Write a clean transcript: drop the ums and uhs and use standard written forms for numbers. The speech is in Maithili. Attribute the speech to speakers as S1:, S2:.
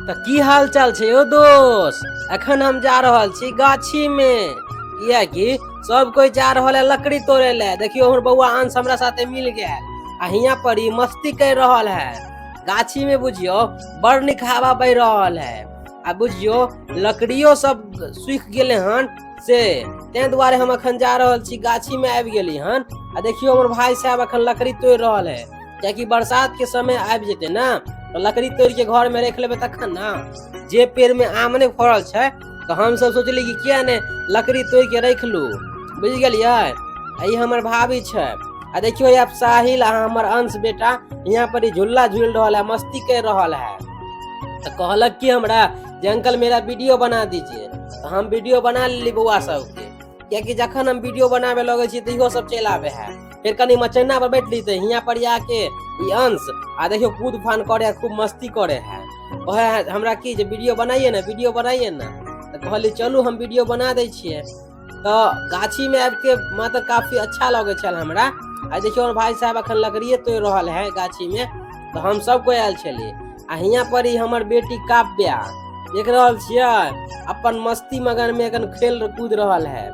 S1: तो की हाल चाल छे ओ दोस्त। अखन हम जा रहल छी गाछी में, कियाकि सब कोई जा रहल है लकड़ी तोड़े ले। देखियो हमर बउआ अंश हमरा साथे मिल गया आ हियां पर ही मस्ती कर रहल है। गाछी में बुझियो बड़ निक हवा बह रहल है आ बुझियो लकड़ियों सब सूख गेले हन से ते दुआरे हम अखन जा रहल छी गाछी में आबि गेली हन। आ देखियो हमर भाई साहब अखन लकड़ी तोड़ रहल है, कियाकि बरसात के समय आबि जेते ना तो लकड़ी तोड़ के घर में रख लेबे तखन ना। जे पेड़ में आम नहीं फड़ल छै तो हम सब सोचली कि किया ने लकड़ी तोड़ के रख लू, बुझ गेलियै। ई हमर भाभी छै आ देखियो आप साहिल आ हमर अंश बेटा यहाँ पर झूला झूल रहा है, मस्ती कर रहा है। तो कहलक कि हमरा जे अंकल मेरा वीडियो बना दीजिए, तो हम वीडियो बना ली बउआ सबके, कियाकि जखन हम वीडियो बनावे लगे छी तो इहो सब चल आवे है। फिर कनी मचैना पर बैठ ली तो यहाँ पर आके ई अंश आ देखियो कूद फान करे, खूब मस्ती करे है। ओहे हमरा की जे वीडियो बनाइए ना, वीडियो बनाइए ना, तो कहली चलू हम वीडियो बना दै छियै। तो गाछी में आबि के मतलब काफी अच्छा लगे छल हमरा। आ देखियो हमर भाई साहब अखन लकड़िए तोड़ रहल है गाछी में, तो हम सब कोई आयल छलिए। आ यहाँ पर ही हमर बेटी काव्या देख रहल छियै अपन मस्ती मगन में अखन खेल कूद रहल है।